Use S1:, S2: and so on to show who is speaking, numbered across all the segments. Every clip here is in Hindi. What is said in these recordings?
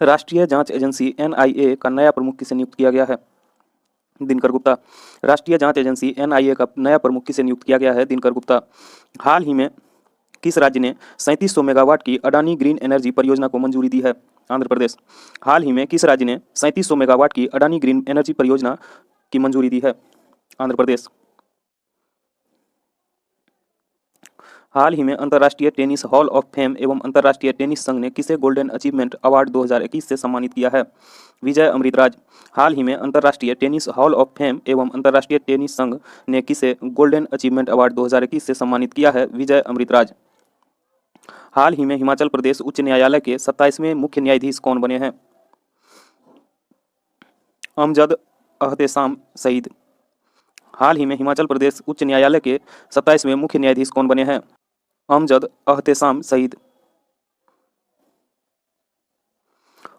S1: राष्ट्रीय जांच एजेंसी एनआईए का नया प्रमुख किसे नियुक्त किया गया है? दिनकर गुप्ता। राष्ट्रीय जांच एजेंसी एनआईए का नया प्रमुख किसे नियुक्त किया गया है? दिनकर गुप्ता। हाल ही में किस राज्य ने 3700 मेगावाट की अडानी ग्रीन एनर्जी परियोजना को मंजूरी दी है? आंध्र प्रदेश। हाल ही में किस राज्य ने 3700 मेगावाट की अडानी ग्रीन एनर्जी परियोजना की मंजूरी दी है? आंध्र प्रदेश। हाल ही में अंतर्राष्ट्रीय टेनिस हॉल ऑफ फेम एवं अंतर्राष्ट्रीय टेनिस संघ ने किसे गोल्डन अचीवमेंट अवार्ड 2021 से सम्मानित किया है? विजय अमृतराज। हाल ही में अंतर्राष्ट्रीय टेनिस हॉल ऑफ फेम एवं अंतर्राष्ट्रीय टेनिस संघ ने किसे गोल्डन अचीवमेंट अवार्ड 2021 से सम्मानित किया है? विजय अमृतराज। हाल ही में हिमाचल प्रदेश उच्च न्यायालय के 27वें मुख्य न्यायाधीश कौन बने हैं? अमजद अहतेशाम सईद। हाल ही में हिमाचल प्रदेश उच्च न्यायालय के 27वें मुख्य न्यायाधीश कौन बने हैं? अमजद अहतेशाम सईद।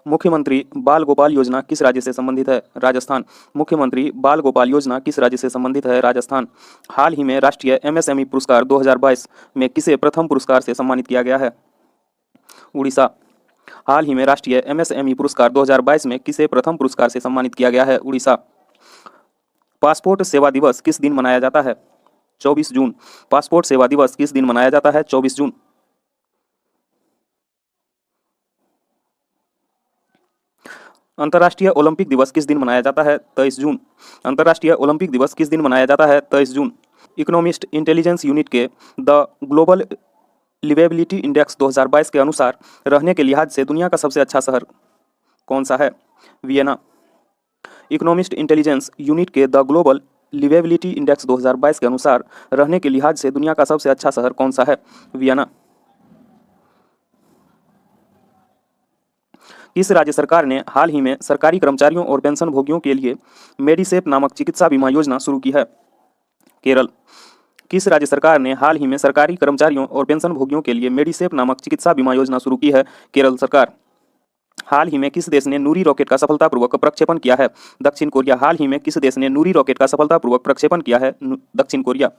S1: मुख्यमंत्री बाल गोपाल योजना किस राज्य से संबंधित है? राजस्थान। मुख्यमंत्री बाल गोपाल योजना किस राज्य से संबंधित है? राजस्थान। हाल ही में राष्ट्रीय एमएसएमई पुरस्कार 2022 में किसे प्रथम पुरस्कार से सम्मानित किया गया है? उड़ीसा। हाल ही में राष्ट्रीय एमएसएमई पुरस्कार 2022 में किसे प्रथम पुरस्कार से सम्मानित किया गया है? उड़ीसा। पासपोर्ट सेवा दिवस किस दिन मनाया जाता है? 24 जून। पासपोर्ट सेवा दिवस किस दिन मनाया जाता है? 24 जून। अंतर्राष्ट्रीय ओलंपिक दिवस किस दिन मनाया जाता है? 23 जून। अंतर्राष्ट्रीय ओलंपिक दिवस किस दिन मनाया जाता है? 23 जून। इकोनॉमिस्ट इंटेलिजेंस यूनिट के द ग्लोबल लिवेबिलिटी इंडेक्स 2022 के अनुसार रहने के लिहाज से दुनिया का सबसे अच्छा शहर कौन सा है? वियना। इकोनॉमिस्ट इंटेलिजेंस यूनिट के द ग्लोबल लिवेबिलिटी इंडेक्स 2022 के अनुसार रहने के लिहाज से दुनिया का सबसे अच्छा शहर कौन सा है? वियना। किस राज्य सरकार ने हाल ही में सरकारी कर्मचारियों और पेंशनभोगियों के लिए मेडिसेप नामक चिकित्सा बीमा योजना शुरू की है? केरल। किस राज्य सरकार ने हाल ही में सरकारी कर्मचारियों और पेंशनभोगियों के लिए मेडिसेप नामक चिकित्सा बीमा योजना शुरू की है? केरल सरकार। हाल ही में किस देश ने नूरी रॉकेट का सफलतापूर्वक प्रक्षेपण किया है? दक्षिण कोरिया। हाल ही में किस देश ने नूरी रॉकेट का सफलतापूर्वक प्रक्षेपण किया है? दक्षिण कोरिया।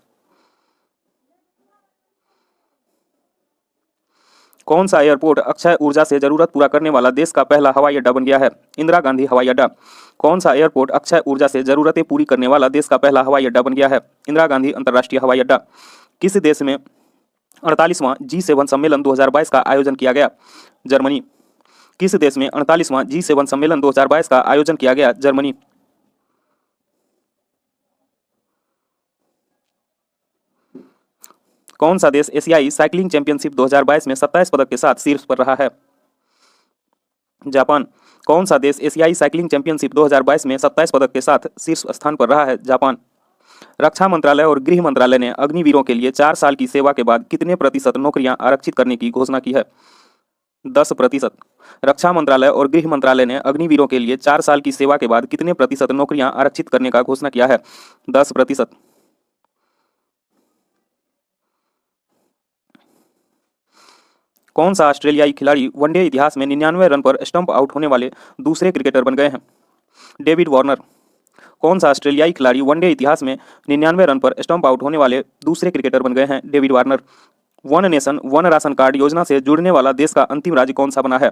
S1: कौन सा एयरपोर्ट अक्षय ऊर्जा से जरूरत पूरा करने वाला देश का पहला हवाई अड्डा बन गया है? इंदिरा गांधी हवाई अड्डा। कौन सा एयरपोर्ट अक्षय ऊर्जा से जरूरतें पूरी करने वाला देश का पहला हवाई अड्डा बन गया है? इंदिरा गांधी अंतर्राष्ट्रीय हवाई अड्डा। किस देश में 48वां G7 सम्मेलन 2022 का आयोजन किया गया? जर्मनी। किस देश में 48वां G7 सम्मेलन 2022 का आयोजन किया गया? जर्मनी। कौन सा देश एशियाई साइकिलिंग चैंपियनशिप 2022 में 27 पदक के साथ शीर्ष पर रहा है? जापान। कौन सा देश एशियाई साइकिलिंग चैंपियनशिप 2022 में 27 पदक के साथ शीर्ष स्थान पर रहा है? जापान। रक्षा मंत्रालय और गृह मंत्रालय ने अग्निवीरों के लिए 4 साल की सेवा के बाद कितने प्रतिशत नौकरियां आरक्षित करने की घोषणा की है? 10%। रक्षा मंत्रालय और गृह मंत्रालय ने अग्निवीरों के लिए 4 साल की सेवा के बाद कितने प्रतिशत नौकरियां आरक्षित करने का घोषणा किया है? 10%। कौन सा ऑस्ट्रेलियाई खिलाड़ी वनडे इतिहास में 99 रन पर स्टंप आउट होने वाले दूसरे क्रिकेटर बन गए हैं? David Warner. कौन सा ऑस्ट्रेलियाई खिलाड़ी वनडे इतिहास में 99 रन पर स्टंप आउट होने वाले दूसरे क्रिकेटर बन गए हैं? David Warner. One nation one ration card योजना से जुड़ने वाला देश का अंतिम राज्य कौन सा बना है?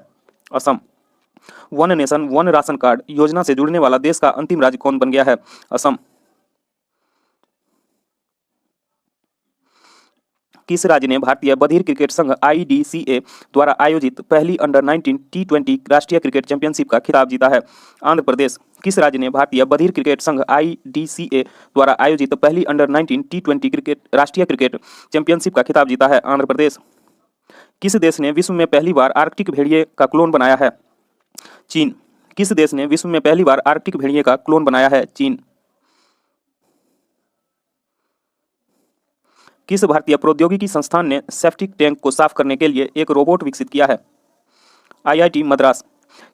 S1: Assam. One nation one ration card योजना से जुड़ने वाला देश का अंतिम राज्य कौन बन गया है? असम। किस राज्य ने भारतीय बधिर क्रिकेट संघ IDCA द्वारा आयोजित पहली अंडर-19 T20 राष्ट्रीय क्रिकेट चैंपियनशिप का खिताब जीता है? आंध्र प्रदेश। किस राज्य ने भारतीय बधिर क्रिकेट संघ IDCA द्वारा आयोजित पहली अंडर-19 T20 क्रिकेट राष्ट्रीय क्रिकेट चैंपियनशिप का खिताब जीता है? आंध्र प्रदेश। किस देश ने विश्व में पहली बार आर्कटिक भेड़िए का क्लोन बनाया है? चीन। किस देश ने विश्व में पहली बार आर्कटिक भेड़िए का क्लोन बनाया है? चीन। किस भारतीय प्रौद्योगिकी संस्थान ने सेप्टिक टैंक को साफ करने के लिए एक रोबोट विकसित किया है? IIT मद्रास।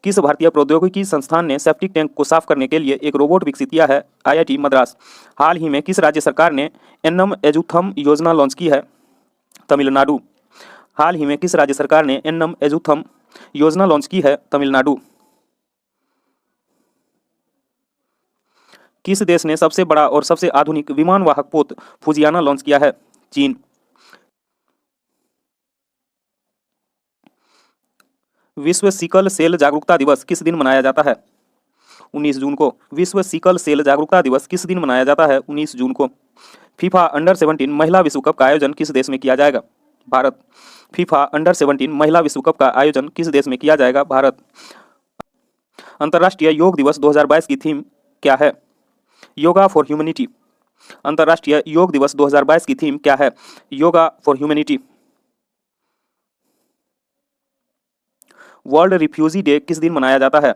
S1: किस भारतीय प्रौद्योगिकी संस्थान ने सेप्टिक टैंक को साफ करने के लिए एक रोबोट विकसित किया है? IIT मद्रास। हाल ही में किस राज्य सरकार ने एन्नम एजुथम योजना लॉन्च की है? तमिलनाडु। हाल ही में किस राज्य सरकार ने एन्नम एजुथम योजना लॉन्च की है? तमिलनाडु। किस देश ने सबसे बड़ा और सबसे आधुनिक विमान वाहक पोत फुजियाना लॉन्च किया है? चीन। विश्व सिकल सेल जागरूकता दिवस किस दिन मनाया जाता है? 19 जून को। विश्व सिकल सेल जागरूकता दिवस किस दिन मनाया जाता है? 19 जून को। फीफा अंडर 17 महिला विश्व कप का आयोजन किस देश में किया जाएगा? भारत। फीफा अंडर 17 महिला विश्व कप का आयोजन किस देश में किया जाएगा? भारत। अंतर्राष्ट्रीय योग दिवस 2022 की थीम क्या है? Yoga for humanity. अंतर्राष्ट्रीय योग दिवस 2022 की थीम क्या है? Yoga for humanity. World refugee day किस दिन मनाया जाता है?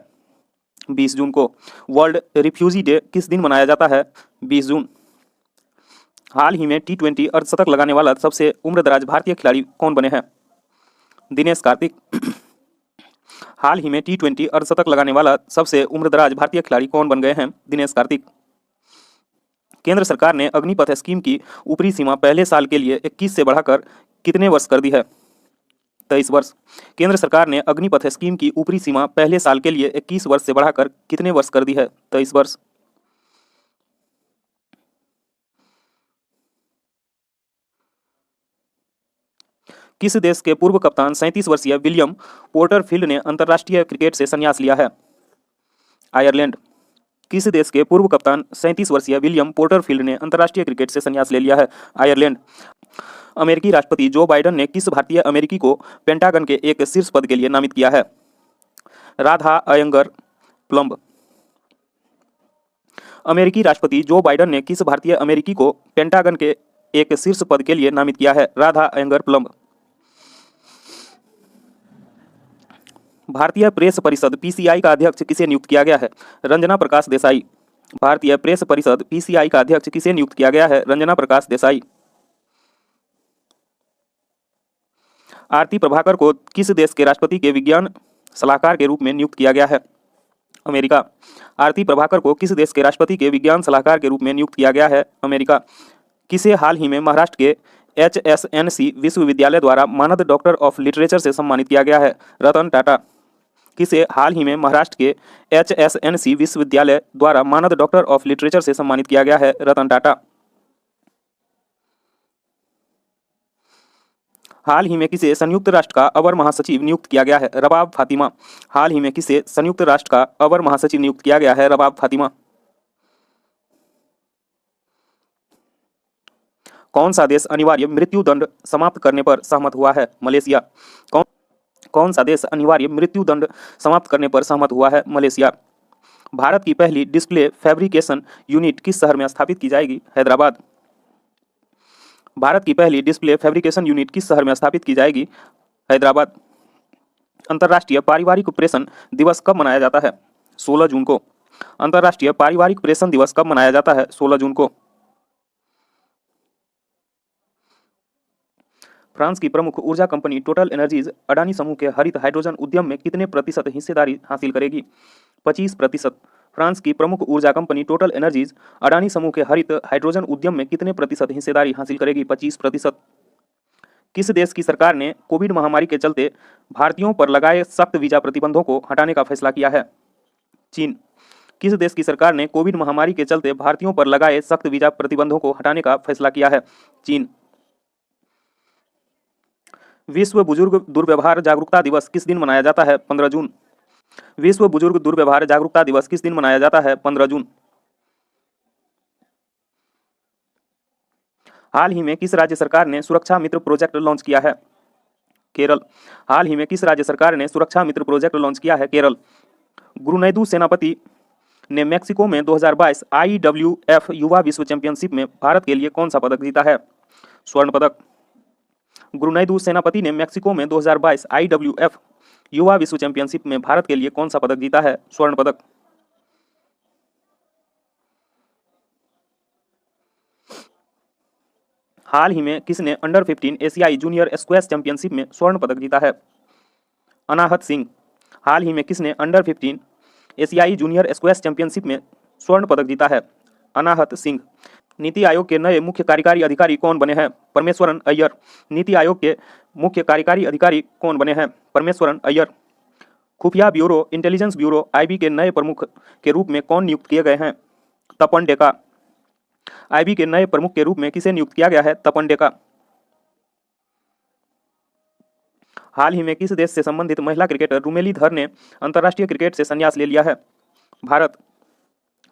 S1: 20 जून को। वर्ल्ड रिफ्यूजी डे किस दिन मनाया जाता है? 20 जून। हाल ही में T20 अर्धशतक लगाने वाला सबसे उम्रदराज भारतीय खिलाड़ी कौन बने हैं? दिनेश कार्तिक। हाल ही में T20 अर्धशतक लगाने वाला सबसे उम्रदराज भारतीय खिलाड़ी कौन बन गए हैं? दिनेश कार्तिक। केंद्र सरकार ने अग्निपथ स्कीम की ऊपरी सीमा पहले साल के लिए 21 से बढ़ाकर कितने वर्ष कर दी है? 23 वर्ष। केंद्र सरकार ने अग्निपथ स्कीम की ऊपरी सीमा पहले साल के लिए 21 वर्ष से बढ़ाकर कितने वर्ष कर दी है? 23 वर्ष। किस देश के पूर्व कप्तान 37 वर्षीय विलियम पोर्टरफील्ड ने अंतर्राष्ट्रीय क्रिकेट से संन्यास लिया है? आयरलैंड। किस देश के पूर्व कप्तान 37 वर्षीय विलियम पोर्टरफील्ड ने अंतर्राष्ट्रीय क्रिकेट से संन्यास ले लिया है? आयरलैंड। अमेरिकी राष्ट्रपति जो बाइडेन ने किस भारतीय अमेरिकी को पेंटागन के एक शीर्ष पद के लिए नामित किया है? राधा अयंगर प्लम्ब। अमेरिकी राष्ट्रपति जो बाइडेन ने किस भारतीय अमेरिकी को पेंटागन के एक शीर्ष पद के लिए नामित किया है? राधा अयंगर प्लम्ब। भारतीय प्रेस परिषद PCI का अध्यक्ष किसे नियुक्त किया गया है? रंजना प्रकाश देसाई। भारतीय प्रेस परिषद PCI का अध्यक्ष किसे नियुक्त किया गया है? रंजना प्रकाश देसाई। आरती प्रभाकर को किस देश के राष्ट्रपति के विज्ञान सलाहकार के रूप में नियुक्त किया गया है? अमेरिका। आरती प्रभाकर को किस देश के राष्ट्रपति के विज्ञान सलाहकार के रूप में नियुक्त किया गया है? अमेरिका। किसे हाल ही में महाराष्ट्र के HSNC विश्वविद्यालय द्वारा मानद डॉक्टर ऑफ लिटरेचर से सम्मानित किया गया है? रतन टाटा। किसे हाल ही में महाराष्ट्र के HSNC विश्वविद्यालय द्वारा मानद डॉक्टर ऑफ लिटरेचर से सम्मानित किया गया है? रतन टाटा। हाल ही में किसे संयुक्त राष्ट्र का अवर महासचिव नियुक्त किया गया है? रबाब फातिमा। हाल ही में किसे संयुक्त राष्ट्र का अवर महासचिव नियुक्त किया गया है? रबाब फातिमा। कौन सा देश अनिवार्य मृत्यु दंड समाप्त करने पर सहमत हुआ है? मलेशिया। कौन सा देश अनिवार्य मृत्यु दंड समाप्त करने पर सहमत हुआ है? मलेशिया। भारत की पहली डिस्प्ले फैब्रिकेशन यूनिट किस शहर में स्थापित की जाएगी? हैदराबाद। भारत की पहली डिस्प्ले फैब्रिकेशन यूनिट किस शहर में स्थापित की जाएगी? हैदराबाद। अंतर्राष्ट्रीय पारिवारिक प्रेषण दिवस कब मनाया जाता है? 16 जून को। अंतर्राष्ट्रीय पारिवारिक प्रेषण दिवस कब मनाया जाता है? 16 जून को। फ्रांस की प्रमुख ऊर्जा कंपनी टोटल एनर्जीज अडानी समूह के हरित हाइड्रोजन उद्यम में कितने प्रतिशत हिस्सेदारी हासिल करेगी? 25%। फ्रांस की प्रमुख ऊर्जा कंपनी टोटल एनर्जीज अडानी समूह के हरित हाइड्रोजन उद्यम में कितने प्रतिशत हिस्सेदारी हासिल करेगी? 25%। किस देश की सरकार ने कोविड महामारी के चलते भारतीयों पर लगाए सख्त वीजा प्रतिबंधों को हटाने का फैसला किया है? चीन। किस देश की सरकार ने कोविड महामारी के चलते भारतीयों पर लगाए सख्त वीजा प्रतिबंधों को हटाने का फैसला किया है? चीन। विश्व बुजुर्ग दुर्व्यवहार जागरूकता दिवस किस दिन मनाया जाता है? 15 जून। विश्व बुजुर्ग दुर्व्यवहार जागरूकता दिवस किस दिन मनाया जाता है? 15 जून। हाल ही में किस राज्य सरकार ने सुरक्षा मित्र प्रोजेक्ट लॉन्च किया है? केरल। हाल ही में किस राज्य सरकार ने सुरक्षा मित्र प्रोजेक्ट लॉन्च किया है? केरल। गुरुनैदू सेनापति ने मेक्सिको में 2022 IWF युवा विश्व चैंपियनशिप में भारत के लिए कौन सा पदक जीता है? स्वर्ण पदक। गुरुनैदू सेनापति ने मेक्सिको में 2022 IWF युवा विश्व चैंपियनशिप में भारत के लिए कौन सा पदक जीता है? स्वर्ण पदक। हाल ही में किसने अंडर 15 एशियाई जूनियर स्क्वैश चैंपियनशिप में स्वर्ण पदक जीता है? अनाहत सिंह। हाल ही में किसने अंडर 15 एशियाई जूनियर स्क्वैश चैंपियनशिप में स्वर्ण पदक जीता है? अनाहत सिंह। नीति आयोग के नए मुख्य कार्यकारी अधिकारी कौन बने हैं? परमेश्वरन अय्यर। नीति आयोग के मुख्य कार्यकारी अधिकारी कौन बने हैं? परमेश्वरन अय्यर। खुफिया ब्यूरो इंटेलिजेंस ब्यूरो IB के नए प्रमुख के रूप में कौन नियुक्त किए गए हैं? तपन डेका। IB के नए प्रमुख के रूप में किसे नियुक्त किया गया है? तपन डेका। हाल ही में किस देश से संबंधित महिला क्रिकेटर रुमेली धर ने अंतर्राष्ट्रीय क्रिकेट से संन्यास ले लिया है? भारत।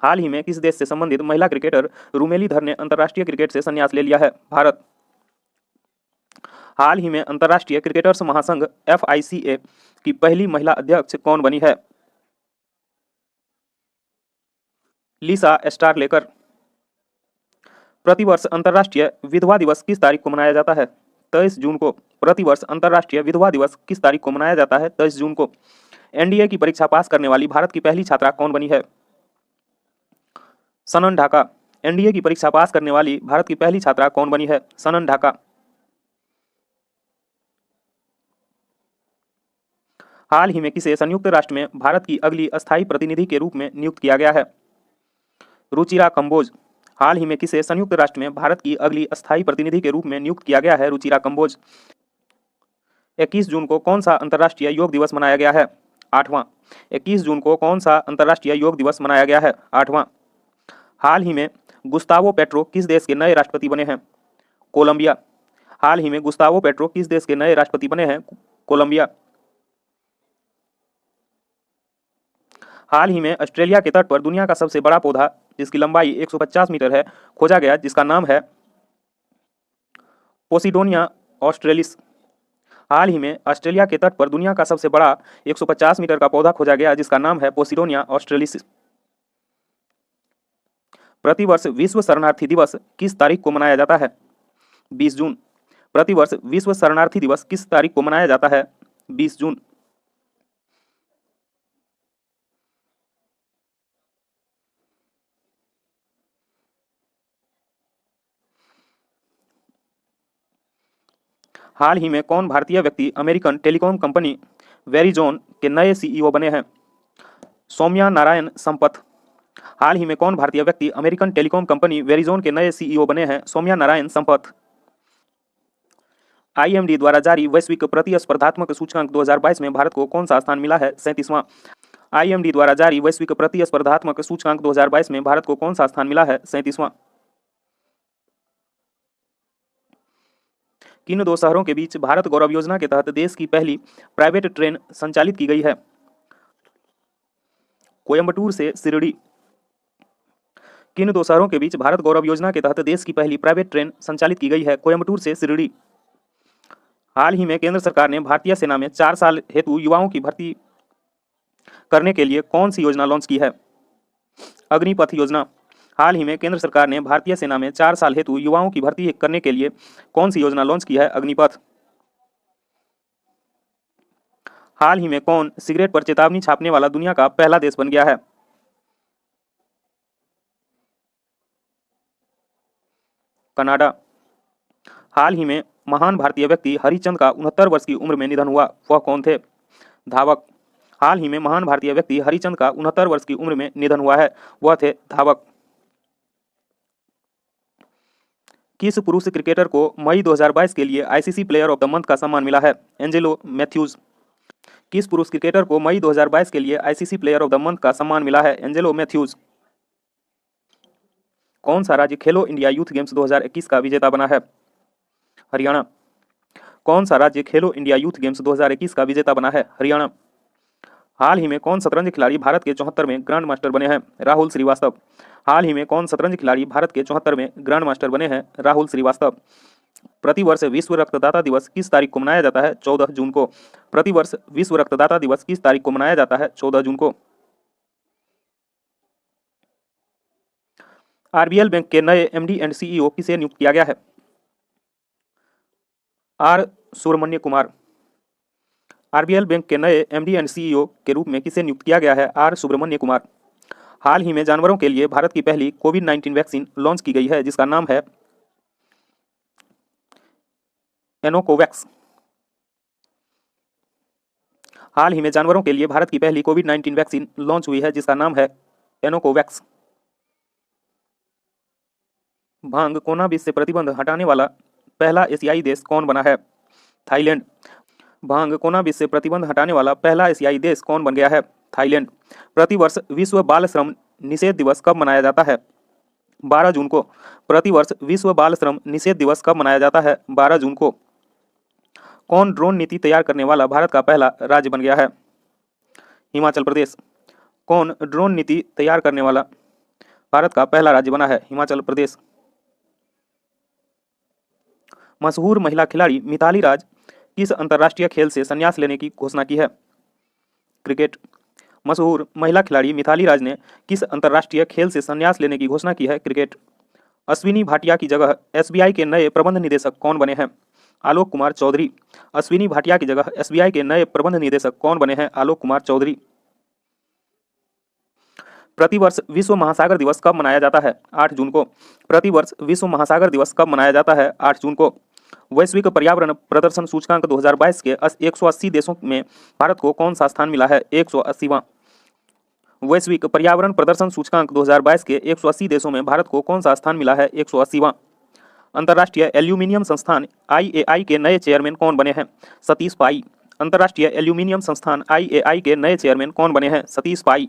S1: हाल ही में किस देश से संबंधित महिला क्रिकेटर रुमेली धर ने अंतर्राष्ट्रीय क्रिकेट से संन्यास ले लिया है? भारत। हाल ही में अंतर्राष्ट्रीय क्रिकेटर्स महासंघ FICA की पहली महिला अध्यक्ष कौन बनी है? लिसा स्टारलेकर। प्रतिवर्ष अंतर्राष्ट्रीय विधवा दिवस किस तारीख को मनाया जाता है? 23 जून को। प्रतिवर्ष अंतर्राष्ट्रीय विधवा दिवस किस तारीख को मनाया जाता है? 23 जून को। NDA की परीक्षा पास करने वाली भारत की पहली छात्रा कौन बनी है? सनन ढाका। NDA की परीक्षा पास करने वाली भारत की पहली छात्रा कौन बनी है? सनन ढाका। हाल ही में किसे संयुक्त राष्ट्र में भारत की अगली अस्थायी प्रतिनिधि के रूप में नियुक्त किया गया है? रुचिरा कंबोज। हाल ही में किसे संयुक्त राष्ट्र में भारत की अगली अस्थायी प्रतिनिधि के रूप में नियुक्त किया गया है? रुचिरा कंबोज। 21 जून को कौन सा अंतर्राष्ट्रीय योग दिवस मनाया गया है? 8वां। 21 जून को कौन सा अंतर्राष्ट्रीय योग दिवस मनाया गया है? 8वां। हाल ही में गुस्तावो पेट्रो किस देश के नए राष्ट्रपति बने हैं? कोलंबिया। हाल ही में गुस्तावो पेट्रो किस देश के नए राष्ट्रपति बने हैं? कोलंबिया। हाल ही में ऑस्ट्रेलिया के तट पर दुनिया का सबसे बड़ा पौधा जिसकी लंबाई 150 मीटर है खोजा गया, जिसका नाम है पोसिडोनिया ऑस्ट्रेलिस। हाल ही में ऑस्ट्रेलिया के तट पर दुनिया का सबसे बड़ा 150 मीटर का पौधा खोजा गया, जिसका नाम है पोसिडोनिया ऑस्ट्रेलिस। प्रतिवर्ष विश्व शरणार्थी दिवस किस तारीख को मनाया जाता है? 20 जून। प्रतिवर्ष विश्व शरणार्थी दिवस किस तारीख को मनाया जाता है? 20 जून। हाल ही में कौन भारतीय व्यक्ति अमेरिकन टेलीकॉम कंपनी वेरिजोन के नए CEO बने हैं? सौम्या नारायण संपथ। हाल ही में कौन भारतीय व्यक्ति अमेरिकन टेलीकॉम कंपनी वेरिजोन के नए CEO बने हैं? सौम्या नारायण संपथ। IMD द्वारा जारी वैश्विक प्रतिस्पर्धात्मक सूचकांक 2022 में भारत को कौन सा स्थान मिला है? 37वां। IMD द्वारा जारी वैश्विक प्रतिस्पर्धात्मक सूचकांक 2022 में भारत को कौन सा स्थान मिला है? 37वां। किन दो शहरों के बीच भारत गौरव योजना के तहत देश की पहली प्राइवेट ट्रेन संचालित की गई है? कोयंबटूर से शिरडी। किन दो शहरों के बीच भारत गौरव योजना के तहत देश की पहली प्राइवेट ट्रेन संचालित की गई है? कोयंबटूर से शिरडी। हाल ही में केंद्र सरकार ने भारतीय सेना में 4 साल हेतु युवाओं की भर्ती करने के लिए कौन सी योजना लॉन्च की है? अग्निपथ योजना। हाल ही में केंद्र सरकार ने भारतीय सेना में 4 साल हेतु युवाओं की भर्ती करने के लिए कौन सी योजना लॉन्च की है? अग्निपथ। हाल ही में कौन सिगरेट पर चेतावनी छापने वाला दुनिया का पहला देश बन गया है? कनाडा। हाल ही में महान भारतीय व्यक्ति हरिचंद का 69 वर्ष की उम्र में निधन हुआ, वह कौन थे? धावक। हाल ही में महान भारतीय व्यक्ति हरिचंद का 69 वर्ष की उम्र में निधन हुआ है, वह थे धावक। किस पुरुष क्रिकेटर को मई 2022 के लिए ICC player of the month का सम्मान मिला है? एंजेलो मैथ्यूज। किस पुरुष क्रिकेटर को मई 2022 के लिए ICC player of the month का सम्मान मिला है? एंजेलो मैथ्यूज। कौन सा राज्य खेलो इंडिया यूथ गेम्स 2021 का विजेता बना है? हरियाणा। कौन सा राज्य खेलो इंडिया यूथ गेम्स 2021 का विजेता बना है? हरियाणा। हाल ही में कौन शतरंज खिलाड़ी भारत के 74वें ग्रैंड मास्टर बने हैं? राहुल श्रीवास्तव। हाल ही में कौन शतरंज खिलाड़ी भारत के 74वें ग्रैंड मास्टर बने हैं? राहुल श्रीवास्तव। प्रतिवर्ष विश्व रक्तदाता दिवस किस तारीख को मनाया जाता है? 14 जून को। प्रतिवर्ष विश्व रक्तदाता दिवस किस तारीख को मनाया जाता है? 14 जून को। RBL बैंक के नए MD एंड CEO किसे नियुक्त किया गया है? R Subramanya Kumar. RBL bank के नए MD एंड CEO के रूप में किसे नियुक्त किया गया है? R सुब्रमण्य कुमार। हाल ही में जानवरों के लिए भारत की पहली कोविड-19 वैक्सीन लॉन्च की गई है, जिसका नाम है एनोकोवैक्स। हाल ही में जानवरों के लिए भारत की पहली कोविड-19 वैक्सीन लॉन्च हुई है, जिसका नाम है एनोकोवैक्स। भांग कोनाबिस से प्रतिबंध हटाने वाला पहला एशियाई देश कौन बना है? थाईलैंड। भांग कोनाबिस से प्रतिबंध हटाने वाला पहला एशियाई देश कौन बन गया है? थाईलैंड। प्रतिवर्ष विश्व बाल श्रम निषेध दिवस कब मनाया जाता है? 12 जून को। प्रतिवर्ष विश्व बाल श्रम निषेध दिवस कब मनाया जाता है? 12 जून को। कौन ड्रोन नीति तैयार करने वाला भारत का पहला राज्य बन गया है? हिमाचल प्रदेश। कौन ड्रोन नीति तैयार करने वाला भारत का पहला राज्य बना है? हिमाचल प्रदेश। मशहूर महिला खिलाड़ी मिताली राज किस अंतर्राष्ट्रीय खेल से संन्यास लेने की घोषणा की है? क्रिकेट। मशहूर महिला खिलाड़ी मिताली राज ने किस अंतर्राष्ट्रीय खेल से संन्यास लेने की घोषणा की है? क्रिकेट। अश्विनी भाटिया की जगह एसबीआई के नए प्रबंध निदेशक कौन बने हैं? आलोक कुमार चौधरी। अश्विनी भाटिया की जगह एसबीआई के नए प्रबंध निदेशक कौन बने हैं? आलोक कुमार चौधरी। प्रतिवर्ष विश्व महासागर दिवस कब मनाया जाता है? 8 जून को। प्रतिवर्ष विश्व महासागर दिवस कब मनाया जाता है? 8 जून को। वैश्विक पर्यावरण प्रदर्शन सूचकांक 2022 के 180 देशों में भारत को कौन सा स्थान मिला है? 180वां। वैश्विक पर्यावरण प्रदर्शन सूचकांक 2022 के 180 देशों में भारत को कौन सा स्थान मिला है? 180वां। अंतर्राष्ट्रीय एल्यूमिनियम संस्थान IAI के नए चेयरमैन कौन बने हैं? सतीश पाई। अंतर्राष्ट्रीय एल्यूमिनियम संस्थान IAI के नए चेयरमैन कौन बने हैं? सतीश पाई।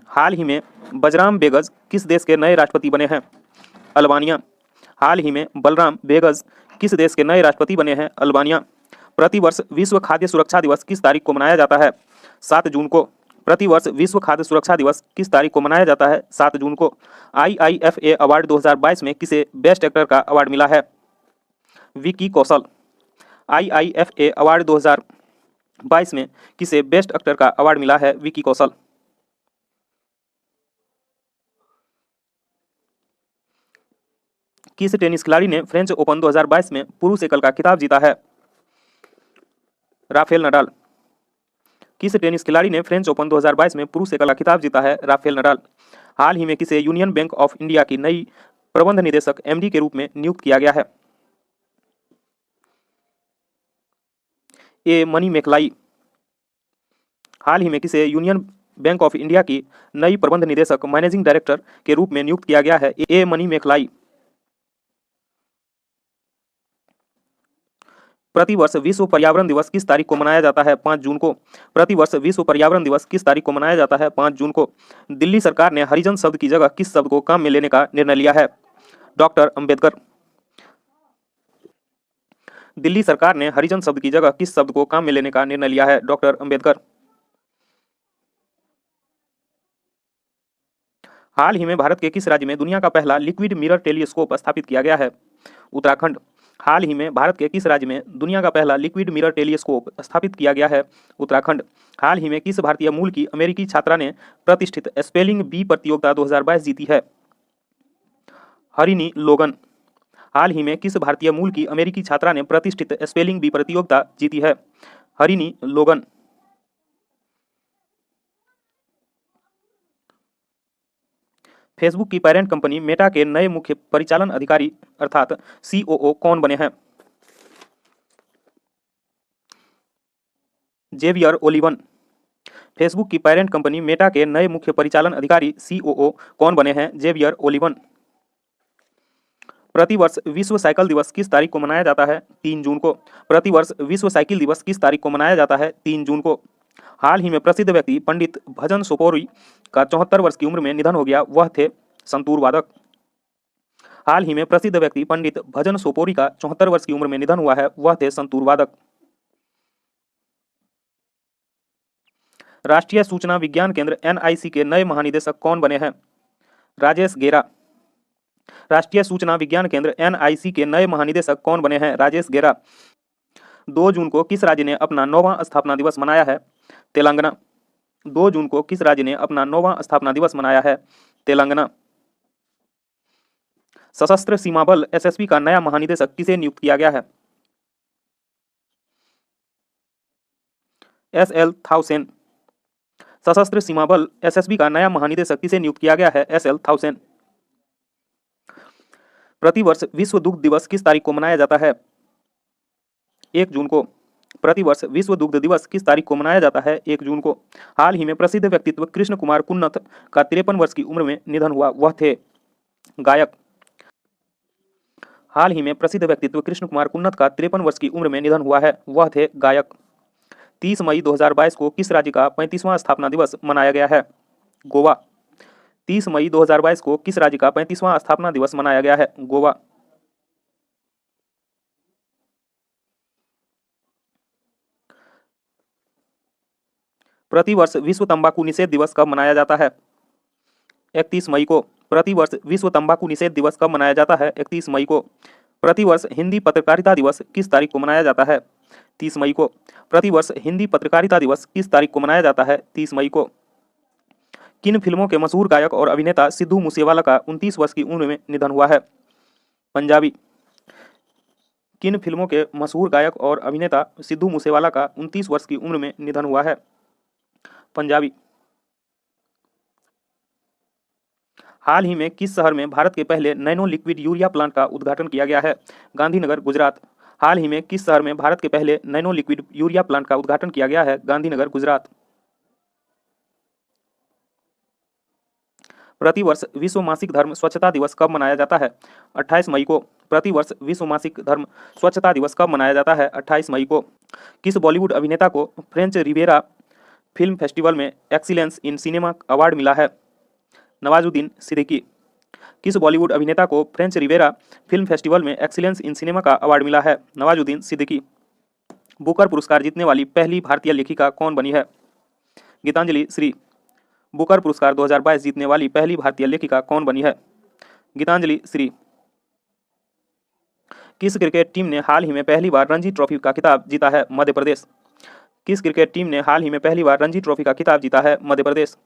S1: हाल ही में बलराम बेगस किस देश के नए राष्ट्रपति बने हैं? अल्बानिया। हाल ही में बलराम बेगस किस देश के नए राष्ट्रपति बने हैं? अल्बानिया। प्रतिवर्ष विश्व खाद्य सुरक्षा दिवस किस तारीख को मनाया जाता है? 7 जून को। प्रतिवर्ष विश्व खाद्य सुरक्षा दिवस किस तारीख को मनाया जाता है? 7 जून को। IIFA अवार्ड 2022 में किसे बेस्ट एक्टर का अवार्ड मिला है? विकी कौशल। IIFA अवार्ड 2022 में किसे बेस्ट एक्टर का अवार्ड मिला है? विकी कौशल। किस टेनिस खिलाड़ी ने फ्रेंच ओपन 2022 में पुरुष एकल का खिताब जीता है? Rafael Nadal. किस टेनिस खिलाड़ी ने फ्रेंच ओपन 2022 में पुरुष एकल का खिताब जीता है? Rafael Nadal. हाल ही में किसे यूनियन बैंक ऑफ इंडिया की नई प्रबंध निदेशक MD के रूप में नियुक्त किया गया है? A money मैकलाई। हाल ही में किसे यूनियन बैंक ऑफ इंडिया की नई प्रबंध निदेशक मैनेजिंग डायरेक्टर के रूप में नियुक्त किया गया है? A money मैकलाई। प्रतिवर्ष विश्व पर्यावरण दिवस किस तारीख को मनाया जाता है? 5 जून को। प्रतिवर्ष विश्व पर्यावरण दिवस किस तारीख को मनाया जाता है? 5 जून को। दिल्ली सरकार ने हरिजन शब्द की जगह किस शब्द को काम में लेने का निर्णय लिया है? डॉक्टर अंबेडकर। दिल्ली सरकार ने हरिजन शब्द की जगह किस शब्द को काम में लेने का निर्णय लिया है? डॉक्टर अंबेडकर। हाल ही में भारत के किस राज्य में दुनिया का पहला लिक्विड मिरर टेलीस्कोप स्थापित किया गया है? उत्तराखंड। हाल ही में भारत के किस राज्य में दुनिया का पहला लिक्विड मिरर टेलीस्कोप स्थापित किया गया है? उत्तराखंड। हाल ही में किस भारतीय मूल की अमेरिकी छात्रा ने प्रतिष्ठित स्पेलिंग बी प्रतियोगिता 2022 जीती है? हरिनी लोगन। हाल ही में किस भारतीय मूल की अमेरिकी छात्रा ने प्रतिष्ठित स्पेलिंग बी प्रतियोगिता जीती है? हरिनी लोगन। फेसबुक की पेरेंट कंपनी मेटा के नए मुख्य परिचालन अधिकारी अर्थात COO कौन बने हैं? Javier Olivan. फेसबुक की पेरेंट कंपनी मेटा के नए मुख्य परिचालन अधिकारी COO कौन बने हैं? Javier Olivan. प्रतिवर्ष विश्व साइकिल दिवस किस तारीख को मनाया जाता है? 3 जून को। प्रतिवर्ष विश्व साइकिल दिवस किस तारीख को मनाया जाता है? 3 जून को। हाल ही में प्रसिद्ध व्यक्ति पंडित भजन सोपोरी का 74 वर्ष की उम्र में निधन हो गया, वह थे संतूर वादक। हाल ही में प्रसिद्ध व्यक्ति पंडित भजन सोपोरी का 74 वर्ष की उम्र में निधन हुआ है, वह थे संतूर वादक। राष्ट्रीय सूचना विज्ञान केंद्र NIC के नए महानिदेशक कौन बने हैं? राजेश गेरा। राष्ट्रीय सूचना विज्ञान केंद्र NIC के नए महानिदेशक कौन बने हैं? राजेश गेरा। 2 जून को किस राज्य ने अपना 9वां स्थापना दिवस मनाया है? तेलंगाना। 2 जून को किस राज्य ने अपना 9वां स्थापना दिवस मनाया है? तेलंगाना। सशस्त्र सीमा बल SSB का नया महानिदेशक किसे नियुक्त किया गया है? SL थाउसेन। सशस्त्र सीमा बल SSB का नया महानिदेशक किसे नियुक्त किया गया है? SL थाउसेन। प्रतिवर्ष विश्व दुग्ध दिवस किस तारीख को मनाया जाता है? 1 जून को। प्रतिवर्ष विश्व दुग्ध दिवस किस तारीख को मनाया जाता है? 1 जून को। हाल ही में प्रसिद्ध व्यक्तित्व कृष्ण कुमार कुन्नथ का 53 वर्ष की उम्र में निधन हुआ, वह थे गायक। हाल ही में प्रसिद्ध व्यक्तित्व कृष्ण कुमार कुन्नथ का 53 वर्ष की उम्र में निधन हुआ है, वह थे गायक। 30 मई 2022 को किस राज्य का 35वां स्थापना दिवस मनाया गया है? गोवा। 30 मई 2022 को किस राज्य का 35वां स्थापना दिवस मनाया गया है? गोवा। प्रतिवर्ष विश्व तंबाकू निषेध दिवस कब मनाया जाता है? 31 मई को। प्रतिवर्ष विश्व तंबाकू निषेध दिवस कब मनाया जाता है? 31 मई को। प्रतिवर्ष हिंदी पत्रकारिता दिवस किस तारीख को मनाया जाता है? 30 मई को। प्रतिवर्ष हिंदी पत्रकारिता दिवस किस तारीख को मनाया जाता है? 30 मई को। किन फिल्मों के मशहूर गायक और अभिनेता सिद्धू मूसेवाला का 29 वर्ष की उम्र में निधन हुआ है? पंजाबी। किन फिल्मों के मशहूर गायक और अभिनेता सिद्धू मूसेवाला का 29 वर्ष की उम्र में निधन हुआ है? पंजाबी। हाल ही में किस शहर में भारत के पहले नैनो लिक्विड यूरिया प्लांट का उद्घाटन किया गया है? गांधीनगर, गुजरात। हाल ही में किस शहर में भारत के पहले नैनो लिक्विड यूरिया प्लांट का उद्घाटन किया गया है? गांधीनगर, गुजरात। प्रतिवर्ष विश्व मासिक धर्म स्वच्छता दिवस कब मनाया जाता है? 28 मई को। प्रतिवर्ष विश्व मासिक धर्म स्वच्छता दिवस कब मनाया जाता है? 28 मई को। किस बॉलीवुड अभिनेता को फ्रेंच रिवेरा फिल्म फेस्टिवल में एक्सीलेंस इन सिनेमा अवार्ड मिला है? नवाजुद्दीन सिद्दीकी। किस बॉलीवुड अभिनेता को फ्रेंच रिवेरा फिल्म फेस्टिवल में एक्सीलेंस इन सिनेमा का अवार्ड मिला है? नवाजुद्दीन सिद्दीकी। बुकर पुरस्कार जीतने वाली पहली भारतीय लेखिका कौन बनी है? गीतांजलि श्री। बुकर पुरस्कार 2022 जीतने वाली पहली भारतीय लेखिका कौन बनी है? गीतांजलि श्री। किस क्रिकेट टीम ने हाल ही में पहली बार रणजी ट्रॉफी का खिताब जीता है? मध्य प्रदेश। किस क्रिकेट टीम ने हाल ही में पहली बार रणजी ट्रॉफी का खिताब जीता है? मध्य प्रदेश।